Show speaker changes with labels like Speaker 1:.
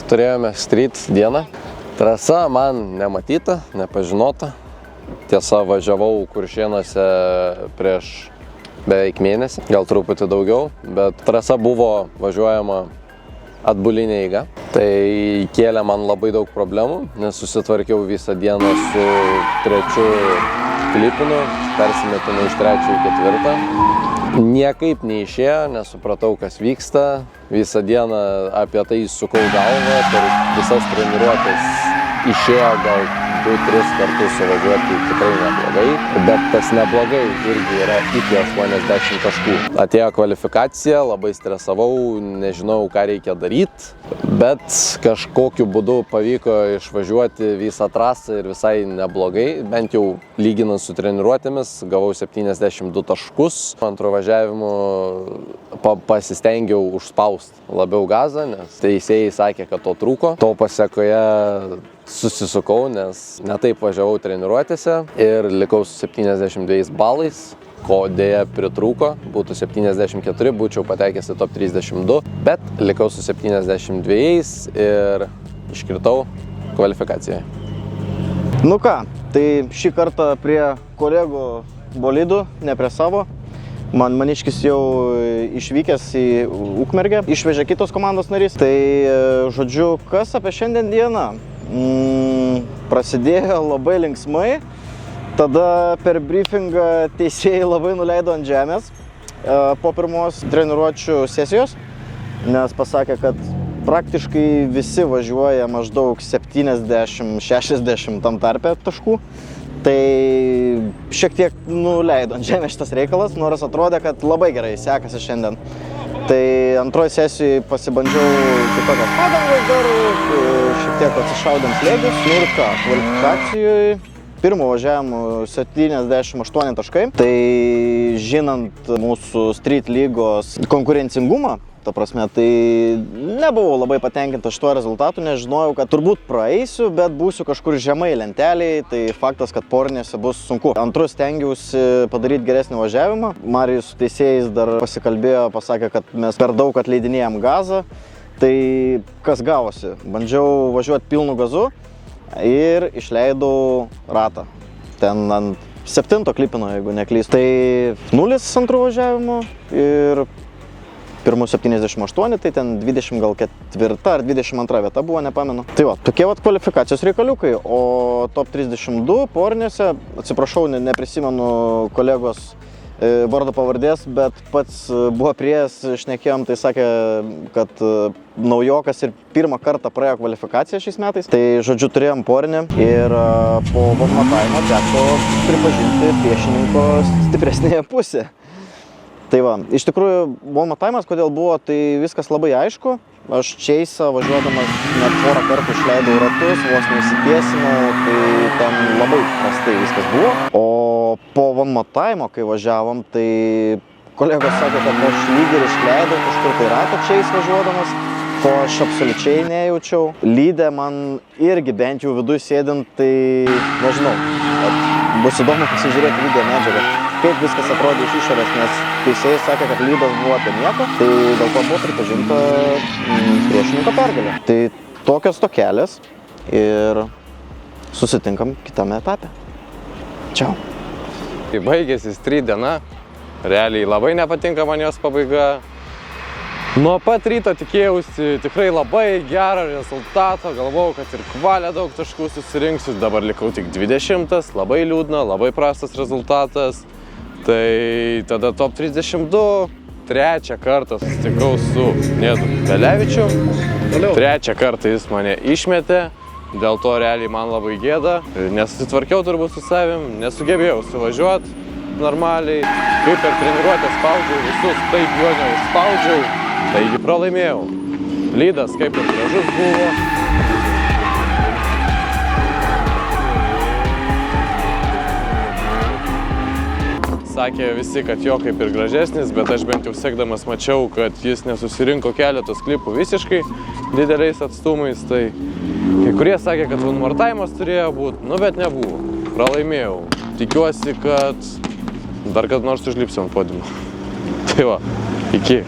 Speaker 1: Turėjome street dieną. Trasa man nematyta, nepažinota. Tiesa, važiavau Kuršėnuose prieš beveik mėnesį, gal truputį daugiau, bet trasa buvo važiuojama atbulinė eiga. Tai kėlė man labai daug problemų, nes susitvarkiau visą dieną su trečiu klipinu, persimetinau iš trečio į ketvirtą. Niekaip neišėjo, nesupratau, kas vyksta. Visą dieną apie tai sukau galvą, per visas treniruotės išėjo gal 2-3 kartus suvažiuoti tikrai neblogai, bet tas neblogai irgi yra iki 80 taškų. Atėjo kvalifikacija, labai stresavau, nežinau, ką reikia daryti, bet kažkokiu būdu pavyko išvažiuoti visą trasą ir visai neblogai, bent jau lyginant su treniruotėmis, gavau 72 taškus. Antru važiavimu pasistengiau užspausti labiau gazą, nes teisėjai sakė, kad to trūko. To pasekoje susisukau, nes netaip važiavau treniruotėse ir likau su 72 balais, ko dėja pritrūko, būtų 74, būčiau patekęs į top 32, bet likau su 72 ir iškritau kvalifikacijoje.
Speaker 2: Nu ką, tai šį kartą prie kolegų bolidų, ne prie savo. Maniškis jau išvykęs į Ukmergę, išvežė kitos komandos narys. Tai, žodžiu, kas apie šiandien dieną? Prasidėjo labai linksmai, tada per briefingą teisėjai labai nuleido ant žemės po pirmos treniruočių sesijos, nes pasakė, kad praktiškai visi važiuoja maždaug 70-60 tam tarpe taškų. Tai šiek tiek nuleido ant žemės šitas reikalas, nors atrodė, kad labai gerai sekasi šiandien. Tai antroji sesijoje pasibandžiau kitokias padangas dar, šiek tiek atsišaudėm slėgius. Nu ir ką, kvalifikacijoje pirmo važiavimo 78 taškai. Tai žinant mūsų street lygos konkurencingumą, ta prasme, tai nebuvau labai patenkintas šituo rezultatu, nes žinojau, kad turbūt praeisiu, bet būsiu kažkur žemai lentelėje, tai faktas, kad porinėse bus sunku. Antrus stengiausi padaryti geresnį važiavimą. Marijus su teisėjais dar pasikalbėjo, pasakė, kad mes per daug atleidinėjom gazą. Tai kas gavosi? Bandžiau važiuoti pilnu gazu ir išleidau ratą. Ten ant 7 klipino, jeigu neklystu. Tai 0 antrų važiavimo ir pirmų 78, tai ten 20 gal 4 ar 22 vieta buvo, nepamenu. Tai va, tokie vat kvalifikacijos reikaliukai, o top 32 porinėse, atsiprašau, neprisimenu kolegos vardo pavardės, bet pats buvo priėjęs, šnekėjom, tai sakė, kad naujokas ir pirmą kartą praėjo kvalifikaciją šiais metais. Tai žodžiu turėjom porinę ir po matavimo teko pripažinti priešininko stipresnėje pusė. Tai va, iš tikrųjų, buvo matavimas, kodėl buvo, tai viskas labai aišku. Aš čeisą važiuodamas net porą kartų išleidau ratus, vos neįsitiesinau, tai ten labai prastai viskas buvo. O po matavimo, kai važiavom, tai kolegos sakė, kad aš lyg ir išleidau kažkur tai ratą čeis važiuodamas, ko aš absoliučiai nejaučiau. Lydė man irgi bent jau viduj sėdint, tai nežinau, bus įdomu pasižiūrėti video medžiagą, kaip viskas atrodė iš išorės, nes teisėjai sakė, kad lydas buvo apie nieko, tai dėl to buvo pripažinta priešininko pergalė. Tai tokios tokelės ir susitinkam kitame etape. Čiau.
Speaker 1: Kai baigėsi street diena, realiai labai nepatinka man jos pabaiga. Nuo pat ryto tikėjausi tikrai labai gerą rezultatą, galvojau, kad ir kvalę daug taškų susirinksiu, dabar likau tik 20, labai liūdna, labai prastas rezultatas. Tai tada top 32, trečią kartą susitikau su Nedu Belevičium, trečią kartą jis mane išmetė, dėl to realiai man labai gėda, nesusitvarkiau turbūt su savim, nesugebėjau suvažiuoti normaliai, kaip per treniruotę spaudžiau visus, taip jo neužspaudžiau, taigi pralaimėjau. Lydas kaip ir gražus buvo. Sakė visi, kad jo kaip ir gražesnis, bet aš bent jau sekdamas mačiau, kad jis nesusirinko keletos klipų visiškai dideliais atstumais. Tai kai kurie sakė, kad vanmartavimas turėjo būti, nu bet nebuvo. Pralaimėjau. Tikiuosi, kad dar kad nors užlipsiu ant podiumo. Tai va, iki.